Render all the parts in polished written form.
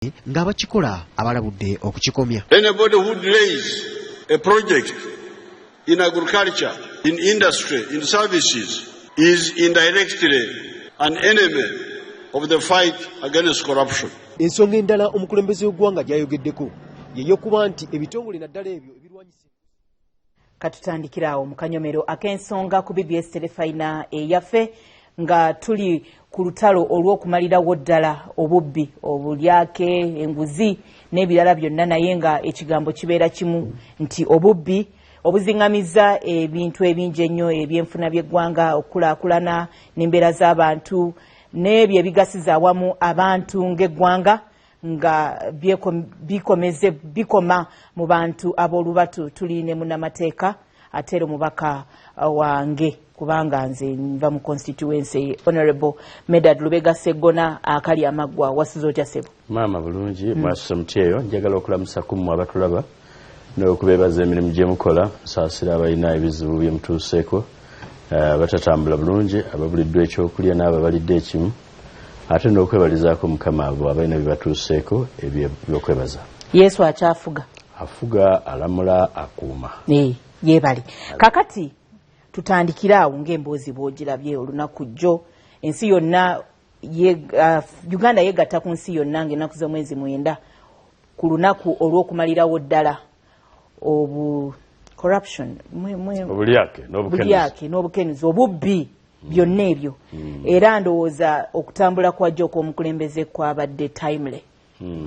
ng'abakikola abalabudde okukikomya. Anybody who delays a project in agriculture, in industry, in services is indirectly an enemy of the fight against corruption. Ensonga endala omukulembeze w'eggwanga gy'ayogeddeko yeyokuba nti ebitongole naddala ebyo ebirwanyisa. Katutandikirawo mu kanyomero ak'ensonga ku BBS telefayina eyaffe nga tuli ku lutalo olw'okumalirawo ddala obubbi, obulyake, enguzi n'ebirala byonna, naye nga ekigambo kibeera kimu nti obubbi obuziŋŋamizza ebintu ebingi ennyo ebyenfuna by'eggwanga, okukulaakulana n'embeera z'abantu n'ebyo ebigasiza awamu abantu ng'eggwanga nga bikoma mu bantu ab'olubatu. Tuli ne munnamateeka ate era omubaka wange kubanga nze nva mu constituency Honorable Medad Lubega Ssegona akali amaggwa. Wasizo otya ssebo? Maama bulungi mwasusa mutyeyo. Njagala okulamusa kummwe abatulaba n'okubeebaza emirimu gye mukola, nsaasira abalina ebizibu bye mutuuseeko, batatambula bulungi, ababuliddwa ekyokulya n'ababalidde ekimu, ate n'okwebalizaako Mukama abo abalina bye batuuseeko ebyokwebaza. Yesu akyafuga, afuga, alamula, akuuma. Yeebale. Kakati tutandikiraawo ng'emboozi bw'ogirabye olunaku jjo. Ensi yonna Uganda yeegatta ku nsi yonna ng'ennaku z'omwezi 9 ku lunaku olw'okumalirawo ddala corruption, obulyake n'obukenuzi, obubbi, byonna ebyo. Era ndowooza okutambula kwajja okw'omukulembeze kwabadde timely,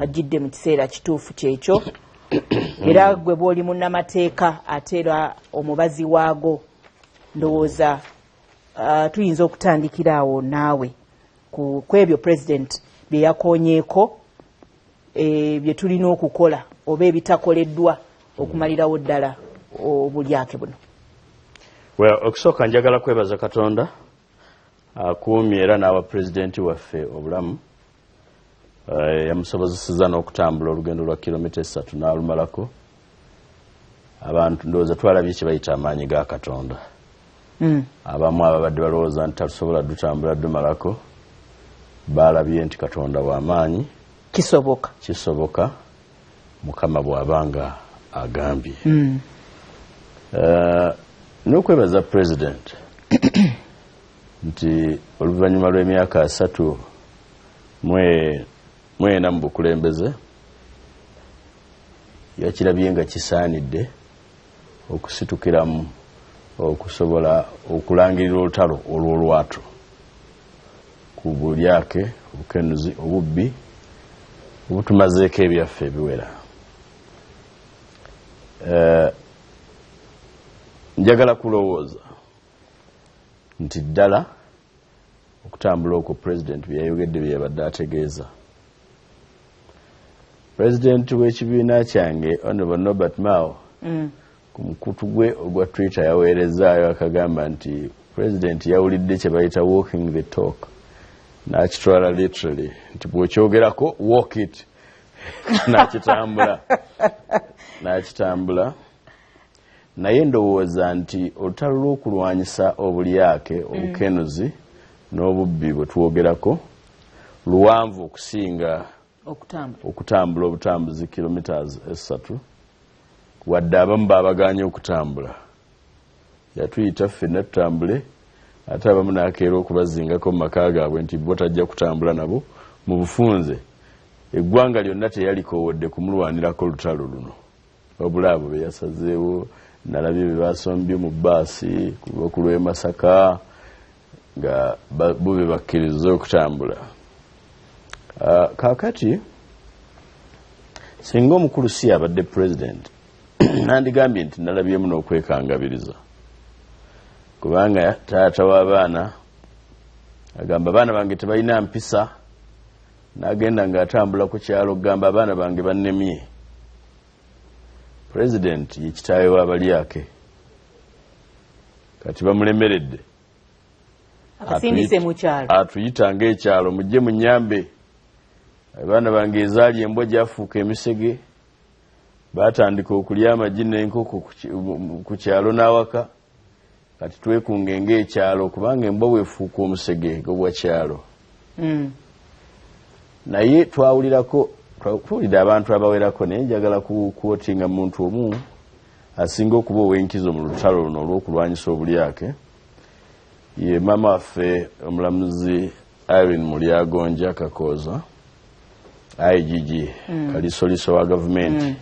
ajjidde mu kiseera kituufu kyekyo. Era gwe bw'oli munnamateeka ate era omubazi waago, ndowooza tuyinza okutandikira awo naawe ku ebyo President bye yakoonyeeko, bye tulina okukola oba ebitakoleddwa okumalirawo ddala obulyake buno. Well, okusooka njagala kwebaza Katonda akuumye era n'awa President waffe obulamu, yamusobozesezza n'okutambula olugendo lwa kilomita 3 n'alumalako. Abantu ndowooza twalabye kye bayita amaanyi ga Katonda. Abamu ababadde balowooza nti talusobola dutambula dumalako, balabye nti Katonda w'amaanyi, kisoboka Mukama bw'abanga agambye. N'okwebaza President nti oluvannyuma lw'emyaka 3 mwena mu bukulembeze yakirabye nga kisaanidde okusitukiramu okusobola okulangirira olutalo olw'olwatu ku bulyake, obukenuzi, obubbi obutumazeeko ebyaffe ebiwera. Njagala kulowooza nti ddala okutambula okwo President bye yayogedde bye yabadde ategeeza. President w'ekibiina kyange Honorable Norbert Mao ku mukutu gwe ogwa Twitter yaweerezaayo akagamba nti President yawulidde kye bayita walking the talk, n'akitwala literally nti bw'okyogerako walk it. n'akitambula. Naye ndowooza nti olutalo lw'okulwanyisa obulyake, obukenuzi n'obubbi bwe twogerako luwanvu okusinga okutambula obutambuzi kilometers 3, wadde abamu babaganye okutambula. Yatuyita ffenna tutambule, ate abamu n'akeera okubazingako mu maka gaabwe nti bo tajja kutambula nabo mu bufunze. Eggwanga lyonna teyalikowodde kumulwanirako olutalo luno, wabula abo be yasazeewo. Nalabye bye basombye mu bbaasi ku lw'e Masaka nga bo be bakkiriza okutambula. Kaakati singa omukulu si abadde President nandigambye nti nalabyemu n'okwekangabiriza, kubanga taata w'abaana agamba abaana bange tebalina mpisa, n'agenda ng'atambula ku kyalo okugamba abaana bange bannemye. President ye kitaawe w'abalyake, kati bamulemeredde atuyita ng'ekyalo, mujje munyambe. Abaana bange ezaali embwa gyafuuka emisege, batandika okulya amagi n'enkoko ku kyalo n'awaka, kati twekunge ng'ekyalo kubanga embwa bwefuuka omusege gobwa kyalo. Naye kuwulira abantu abawerako naye njagala kuwotinga muntu omu asinga okuba ow'enkizo mu lutalo luno olw'okulwanyisa obulyake ye maama waffe omulamuzi Irene Mulyagonja Kakooza IGG kalisoliso wa gavumenti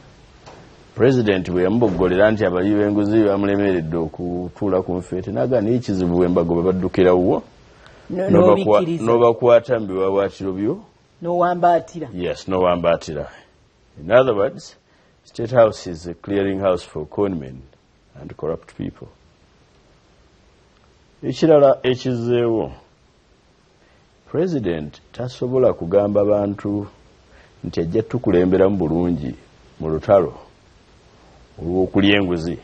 President bwe yamuboggolera nti abali b'enguzi bamulemeredde okutuula ku nfeete n'agaana ekizibu bw'embago babaddukira wo n'obakwata mu biwawaatiro byo n'owambaatira. Yes, n'owambaatira. In other words, State House is a clearing house for conmen and corrupt people. Ekirala ekizeewo President tasobola kugamba bantu nti ajja tukulemberamu bulungi mu lutalo olw'okulya enguzi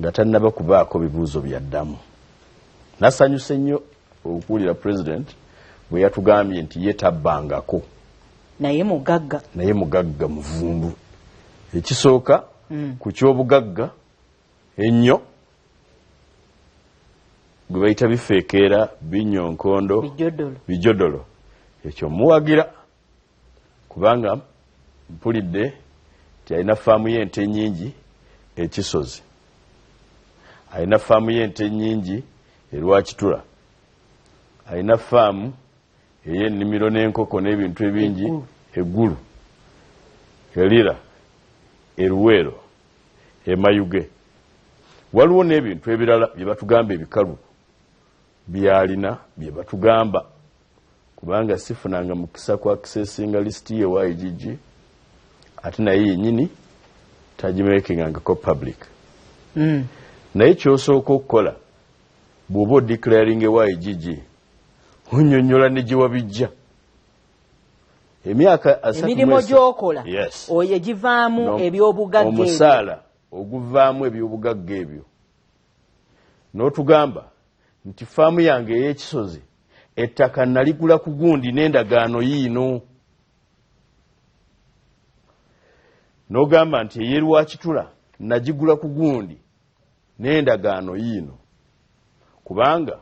nga tannaba kubaako bibuuzo byaddamu. Nasanyuse nnyo okuwulira President bwe yatugambye nti ye tabbangako naye mugagga muvundu. Ekisooka ku ky'obugagga ennyo gwe bayita bifeekeera binyonkondo bijodolo ekyo muwagira kubanga mpulidde nti alina ffaamu y'ente nnyingi ekisozi, alina ffaamu y'ente nnyingi Lwakitula, alina ffaamu ey'ennimiro n'enkoko n'ebintu ebingi eggulu, Elira, Eruweero, Emayuge. Waliwo n'ebintu ebirala bye batugamba ebikalu byalina bye batugamba kubanga sifunanga mukisa kwa accessinga list ye wa IGG ate naye yennyini tagimakingangako public. Naye kyosooka okukola bw'oba odeclaring ewa IGG onnyonnyola ne gye wabijja. Emyaka emirimu gy'okola oyo egivaamu eby'obugagga omusaala oguvaamu eby'obugagga ebyo n'otugamba nti ffaamu yange ey'ekisozi ettaka naligula ku gundi n'endagaano yiino, n'ogamba nti ey'Lwakitula nagigula ku gundi n'endagaano yiino, kubanga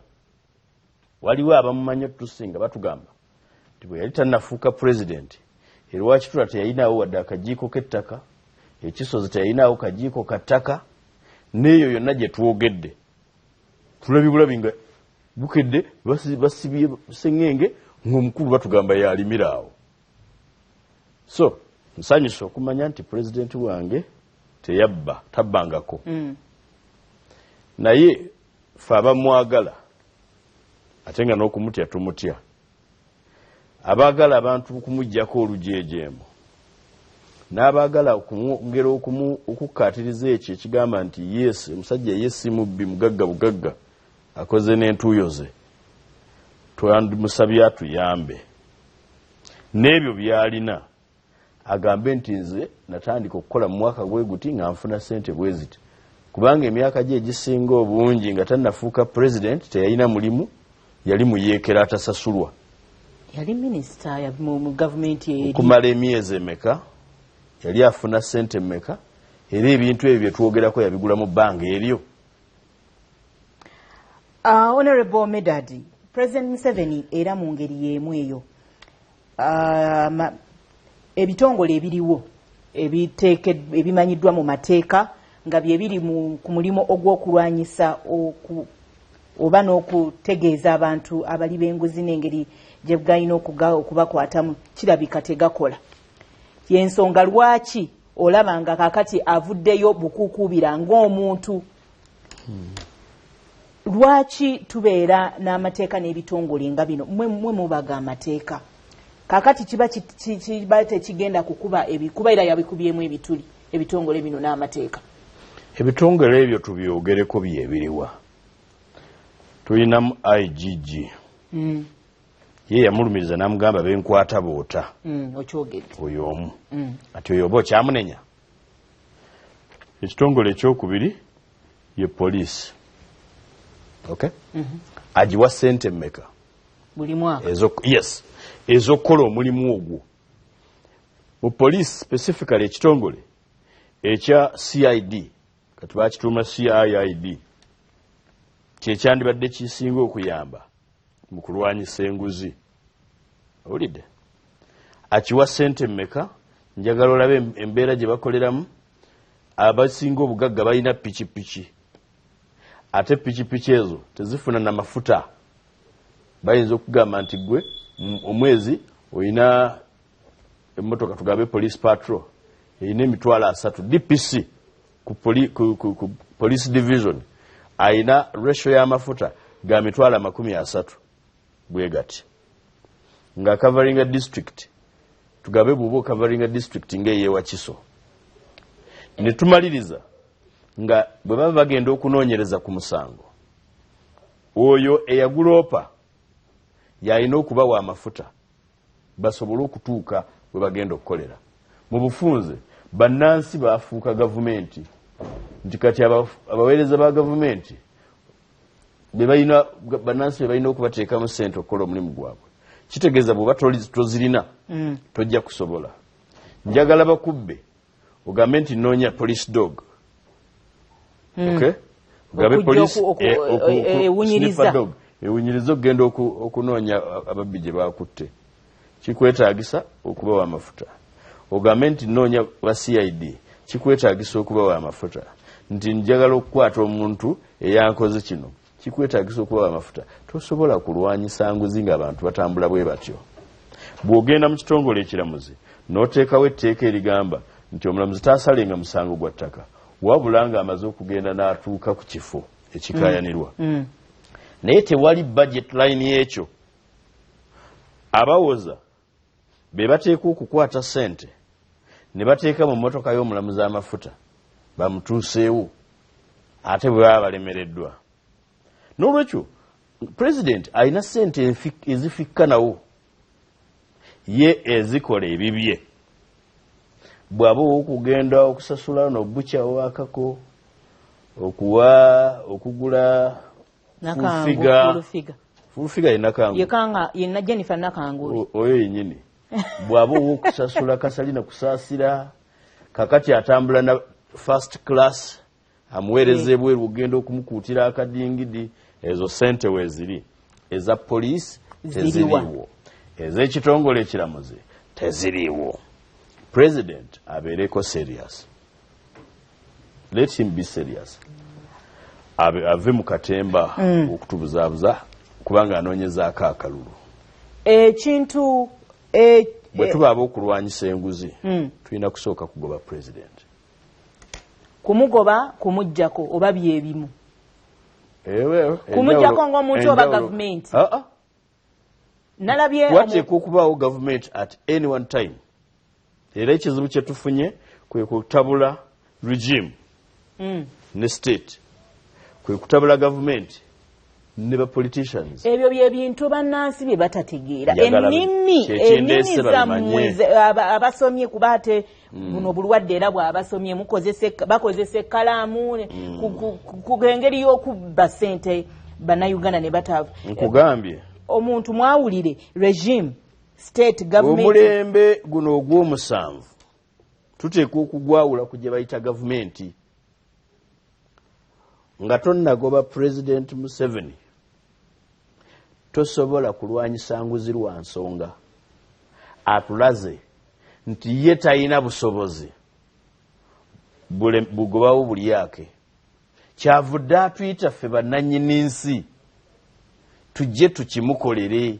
waliwo abamumanya tusinga batugamba nti bwe yali tannafuuka President Lwakitula teyalinawo wadde akajiiko k'ettaka, ekisozi teyalinawo kajiiko ka ttaka, n'eyo yonna gye twogedde tulabye bulabi nga bukedde basibye sengenge ng'omukulu batugamba yalimira awo. So nsanyusa okumanya nti President wange tabbangako. Naye ffe abamwagala ate nga n'okumutya tumutya, abaagala abantu okumuggyako olujeejeemu n'abaagala okumwongera okukkaatiriza ekyo ekigamba nti yes omusajja ye si mubbi mugagga bugagga akoze n'entuuyo ze, twandimusabye atuyambe n'ebyo byalina agambe nti nze natandika okukola mu mwaka gwe guti nga nfuna ssente bwe ziti, kubanga emyaka gye egisinga obungi nga tannafuuka President teyalina mulimu, yali muyeekera atasasulwa. Yali minisita mu gavumenti eri okumala emyezi emeka, yali afuna ssente mmeka, era ebintu ebyo bye twogerako yabigula mu bbanga eryo. Honorable Medadi, President Museveni era mu ngeri y'emu eyo ebitongole ebiriwo ebimanyiddwa mu mateeka nga bye biri ku mulimu ogw'okulwanyisa oba n'okutegeeza abantu abali b'enguzi n'engeri gye bwalina okubakwatamu kirabika tegakola. Y'ensonga lwaki olaba nga kaakati avuddeyo bukuukubira ng'omuntu. Lwaki tubeera n'amateeka n'ebitongole nga bino mwe mubaga amateeka kaakati kiba tekigenda kukuba ebikubaira yabikubyemu ebituli ebitongole bino n'amateeka. Ebitongole ebyo tubyogereko byebiriwa. Tulinamu IGG ye yamulumiriza n'amugamba benkwata boota oyo omu ati oyo oba okyamunenya. Ekitongole ekyokubiri ye poliisi. Okay? Agiwa ssente mmeka buli mwaka? Yes, ez'okukola omulimu ogwo. Mu poliisi specifically ekitongole ekya CID kati bakituuma CIID kyekyandibadde kisinga okuyamba mu kulwanyisa enguzi. Owulidde? akiwa ssente mmeka njagala olabe embeera gye bakoleramu abasinga obugagga balina pikipiki ate pikipiki ezo tezifuna na mafuta bayinza okugamba nti gwe omwezi olina emmotoka tugambe police patrol erina emitwalo 3 DPC ku police division ayina ratio y'amafuta ga mitwalo 30 bwe gati nga covering a district tugambe bw'oba covering a district ng'eyeewa Kiso ne tumaliriza nga bwe baba bagenda okunoonyereza ku musango oyo eyaguloopa yalina okubawa amafuta basobole okutuuka bwe bagenda okukolera mu bufunze bannansi baafuuka gavumenti nti kati abaweereza ba gavumenti bannansi be balina okubateekamu ssente okukola omulimu gwabwe kitegeeza bw'oba tozirina tojja kusobola njagala bakubbe ogambe nti noonya police dog okay ogambe police ewunyiriza okugenda okunoonya ababbi gye bakutte kikwetaagisa okubawa amafuta ogambe nti noonya ba CID kikwetaagisa okubawa amafuta nti njagala okukwata omuntu eyankoze kino kikwetaagisa okubawa amafuta tosobola kulwanyisa nguzi ng'abantu batambula bwe batyo bw'ogenda mu kitongole ekiramuzi n'oteekawo etteeka erigamba nti omulamuzi taasalenga musango gwa ttaka wabula ng'amaze okugenda n'atuuka ku kifo ekikaayanirwa naye tewali budget line y'ekyo abawoza be bateeka okukwata ssente ne bateeka mu mmotoka y'omulamuzi amafuta bamutuuseewo ate bwe baba balemereddwa n'olwekyo president alina ssente ezifikkanawo ye ezikola ebibye bw'aba okugenda okusasula n'obukyawo akako okugula fulufiga yenna Jennifer Nakanguli oyo yennyini bw'aba okusasula kasalina kusaasira kakati atambula na first class amuweereza ebweru ogenda okumukuutira akadingidi ezo ssente weeziri eza poliisi teziriiwo ez'ekitongole ekiramuzi teziriiwo president abeereko serious let him be serious ave mu katemba okutubuzaabuza kubanga anoonyezaako akalulu ekintu bwe tuba ab'okulwanyisa enguzi tulina kusooka kugoba president kumugoba kumuggyako oba byebimu kumuggyako ng'omuntu oba gavumenti nalabye wateeka okubaawo gavumenti at any one time era ekizibu kye tufunye kwe kutabula regime ne state kwe kutabula gavumenti ne ba politicians ebyo bye bintu bannansi bye batategeera ennimi zammwe abasomye kuba ate buno bulwadde era bw'abasomye bakozesa ekkalaamu ku engeri y'okubba ssente bannayuganda ne bataavu nkugambye omuntu mwawulire regime state government omulembe guno ogw'omusanvu tuteeka okugwawula ku gye bayita gavumenti nga tonnagoba president Museveni tosobola kulwanyisa nguzi lwa nsonga atulaze nti ye talina busobozi bugobawo buli yake kyavudde atuyita ffe bannannyini nsi tujje tukimukolere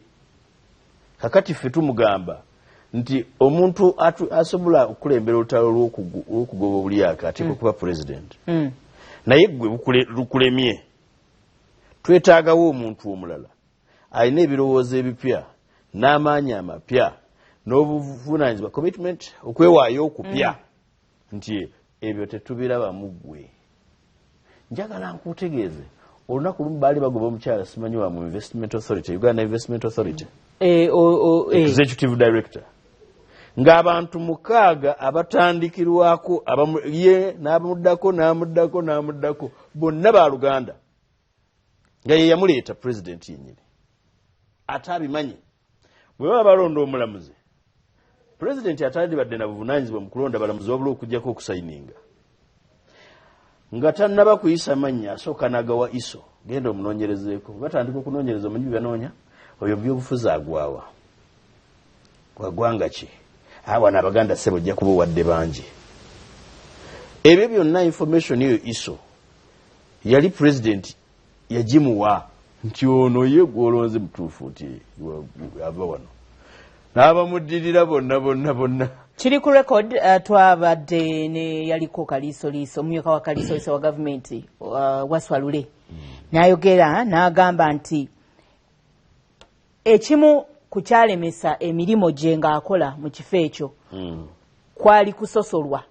kakati ffe tumugamba nti omuntu asobola okulembera olutalo lw'okugoba obuli yake ateeka okuba president naye gwe lukulemye twetaagawo omuntu omulala alina ebirowoozo ebipya n'amaanyi amapya n'obuvunaanyizibwa commitment okwewaayo okupya nti ebyo tetubirabamu ggwe njagala nkutegeeze olunaku lumu baali bagoba omukyala simanyi wa mu investment authority Uganda Investment Authority executive director ng'abantu 6 abatandikirwako ye n'amuddako bonna ba Luganda nga ye yamuleeta president yennyini ate abimanyi bwe baba balonda omulamuzi president atandibadde na buvunaanyizibwa mu kulonda balamuzi wabula okujjako okusayininga nga tannaba kuyisa mannya asooka n'agawa iso genda omunoonyerezeeko batandika okunoonyereza omanyi byanoonya oyo byobufuzi agwawa gwa ggwanga ki awana abaganda ssebo jja kuba wadde bangi ebyo byonna information eyo iso yali president yagimuwa nti ono ye gwolonze mutuufu nti ava wano n'abamuddirira bonna kiri ku record twabadde ne yaliko kaliisoliiso omumyuka wa kaliisoliiso wa gavumenti waswalule n'ayogera n'agamba nti ekimu ku kyalemesa emirimu gye ng'akola mu kifo ekyo kwali kusosolwa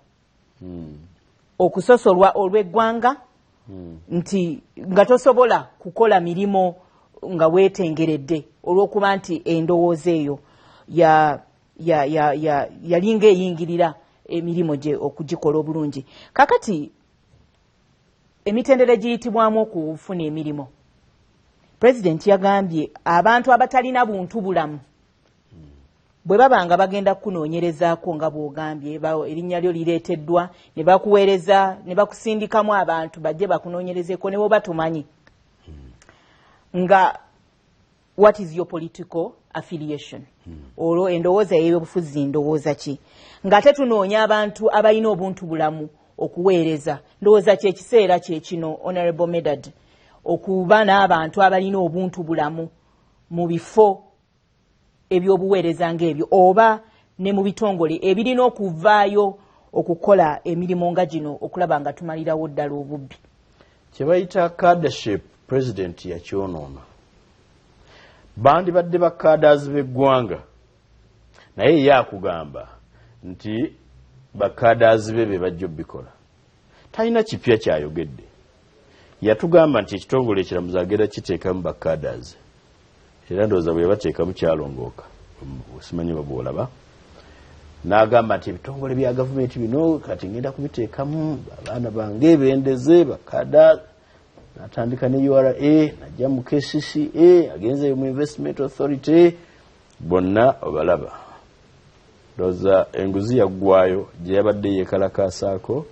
okusosolwa olw'eggwanga nti nga tosobola kukola mirimo nga weetengeredde olw'okuba nti endowooza eyo yalinga eyingirira emirimu gye okugikola obulungi. Kakati emitendera giyitibwamu okufuna emirimu, Pulezidenti yagambye abantu abatalina buntu bulamu bwe baba nga bagenda kunoonyerezaako nga bw'ogambye erinnya lyo lireeteddwa ne bakuweereza ne bakusindikamu abantu bajje bakunoonyerezeeko ne bw'oba tumanyi nga what is your political affiliation olwo endowooza y'ebyobufuzi ndowooza ki ng'ate tunoonya abantu abalina obuntu bulamu okuweereza ndowooza kyekiseera kyekino Honorable Medad okuba n'abantu abalina obuntu bulamu mu bifo ebyobuweereza ng'ebyo oba ne mu bitongole ebirina okuvaayo okukola emirimu nga gino okulaba nga tumalirawo ddala obubbi. Kye bayita cadreship president yakyonoona. Bandibadde bakadaazi b'eggwanga naye ye akugamba nti bakadaazi be bajja obbikola. Talina kipya kyayogedde. Yatugamba nti ekitongole ekiramuzi agenda kiteekamu bakadaazi. Era ndowooza bwe yabateekamu kyalongooka. Simanyi babwolaba. N'agamba nti ebitongole bya gavumenti bino kati ngenda kubiteekamu abaana bange bendeze bakadaazi. Natandika ne URA, najja mu KCCA, agenze mu Investment Authority, bonna obalaba. Ndowooza enguzi yaggwayo gye yabadde yeekalakaasaako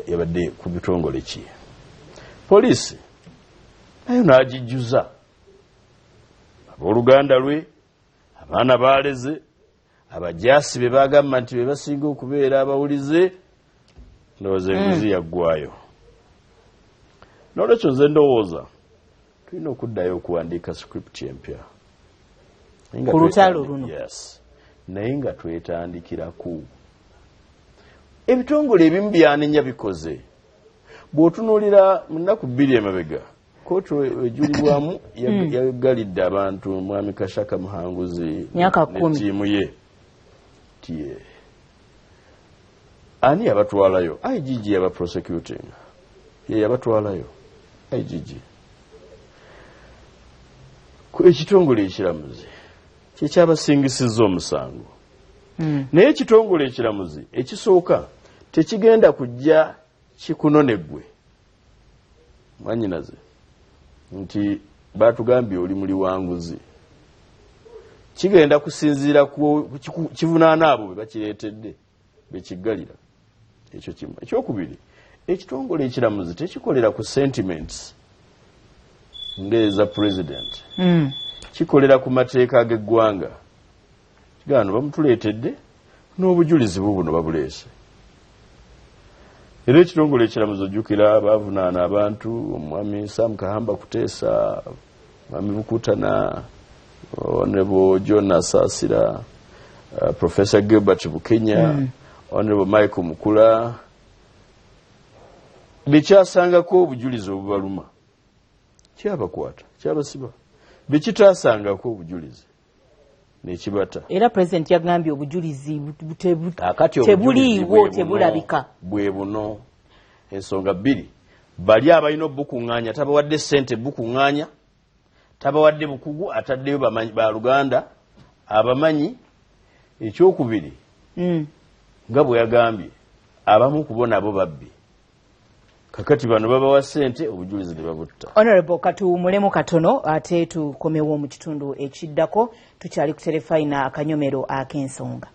yabadde ku bitongole ki. Poliisi nayo n'agijjuza abooluganda lwe, abaana baaleze, abajaasi be bagamba nti be basinga okubeera abawulize, ndowooza enguzi yaggwayo. N'olwekyo nze ndowooza tulina okuddayo okuwandiika script empya ku lutalo luno. Yes. Naye nga twetandikiraku ebitongole ebimu byanenya bikoze. Bw'otunuulira mu nnaku 2 emabega kkooti ejulibwamu yagalidde abantu mwami Kashaka Muhanguzi ne ttiimu ye tiye ani yabatwalayo IGG yaba prosecuting ye yabatwalayo IGG ku ekitongole ekiramuzi kyekyabasingisizza omusango. Naye ekitongole ekiramuzi ekisooka tekigenda kujja kikunonegwe mwanyinaze nti batugambye oli muli wanguzi, kigenda kusinziira ku kivunaana abo be bakireetedde bekiggalira. Ekyo kimu. Ekyokubiri, ekitongole ekiramuzi tekikolera ku sentiments ng'eza president, kikolera ku mateeka g'eggwanga. Kigano bamutuleetedde n'obujulizi buno babuleese. Era ekitongole ekiramuzi ojjukira baavunaana abantu, omwami Sam Kahamba Kuteesa, mwami Bukutana, Honorable John Asasira, Professor Gilbert Bukenya, Honorable Michael Mukula, bekyasangako obujulizi obubaluma kyabakwata kyabasiba, bekitaasangako obujulizi nekibata. Era President yagambye obujulizi tebuliiwo, tebulabika bwe buno. Ensonga 2, bali abalina obukuŋŋaanya tabawadde ssente bukuŋŋaanya, tabawadde bukugu, ataddeyo ba Luganda abamanyi. Ekyokubiri, nga bwe yagambye abamu ku nabo babbi, kakati bano babawa ssente obujulizi ne babutta. Honorable katuwumulemu katono ate tukomewo mu kitundu ekiddako. Tukyali ku terefayina akanyomero ak'ensonga.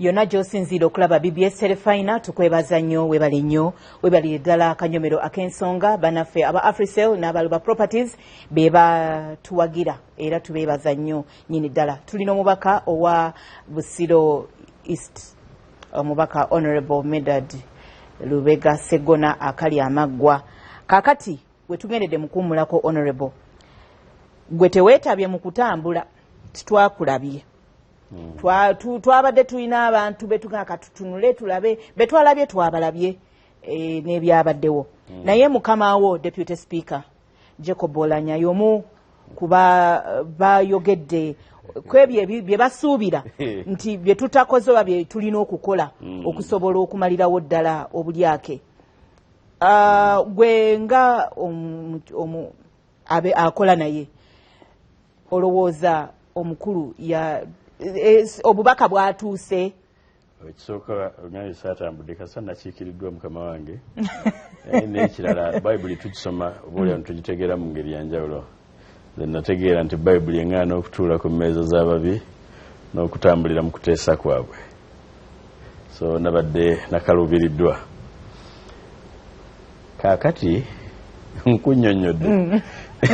yonna gy'osinziira okulaba BBS Telefina tukwebaza nnyo webale nnyo webalire ddala akanyomero ak'ensonga banaffe aba Africell n'abaluba Properties be batuwagira era tubeebaza nnyo nnyini ddala. Tulina omubaka owa Busiro East omubaka Honorable Medad Lubega Ssegona akali amaggwa. Kakati wetugendedde mukuumulako Honorable gwe teweetabye mu kutambula titwakulabye. Twabadde tulina abantu betugaka tutunule tulabe betwalabye twabalabye n'ebyabaddewo. Naye mukama wo Deputy Speaker Jacob Olanya yomu kuba bayogedde kwebye bye basuubira nti bye tutakoze oba bye tulina okukola okusobola okumalirawo ddala obulyake. Gwe nga akola naye olowooza omukulu ya obubaka bwatuuse ekisooka oŋŋayo saatambudde kasa nakiikiriddwa mukama wange n'ekirala bayibuli tugisoma obaolyawo netugitegeera mu ngeri yanjawulo nze nategeera nti bayibuli eŋŋaana okutuula ku mmeeza z'ababi n'okutambulira mu kuteesa kwabwe so nabadde nakalubiriddwa kaakati nkunnyonnyodde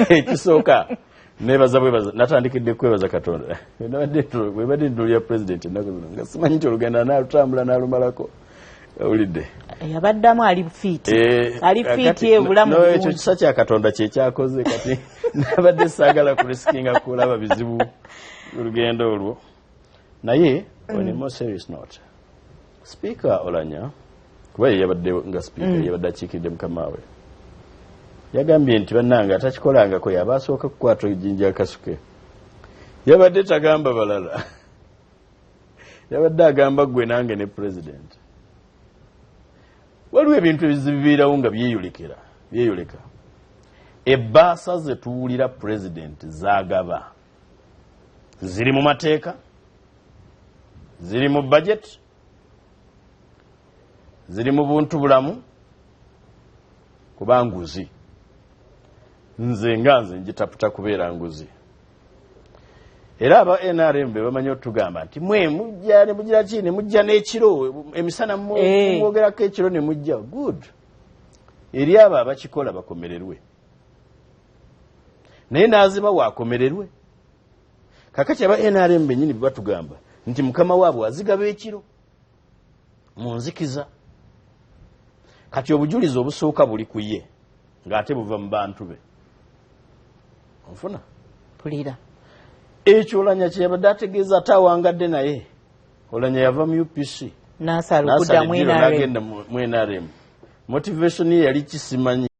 ekisooka nebaza bwebaza natandikidde kwebaza Katonda webadde ntuulira president ennaku zino nga simanyi nti olugenda nalutambula nalumalako awulidde yabaddamu ali fiiti ebulamu ekyo kisa kya Katonda kyekyakoze kati nabadde saagala kurisikinga kulaba bizibu olugendo olwo naye on a more serious note Speaker Olanya kuba yabadde nga speaker yabadde akiikiridde mukama we yagambye nti bannange atakikolangako yaba asooka kukwata ejjinja akasuke yabadde tagamba balala yabadde agamba gwe nange ne president waliwo ebintu ebizibiirawo nga byeyoleka ebbaasa ze tuwulira president zagaba ziri mu mateeka ziri mu budget ziri mu buntu bulamu kuba nguzi nze njitaputa kubeera nguzi era aba NRM bamanyi otugamba nti mwe mujja ne mugira ki ne mujja n'ekiro emisana mwogerako ekiro ne mujja good eri abo abakikola bakomererwe naye n'aziba waakomererwe kakati aba NRM bennyini batugamba nti mukama waabwe azigaba ekiro mu nzikiza kati obujulizi obusooka buli ku ye ng'ate buva mu bantu be onfuna pulira ekyo Olanya kyeyabadde ategeeza ate awangadde naye Olanya yava mu UPC n'asala okudda mu NRM motivation ye yali kisimanyi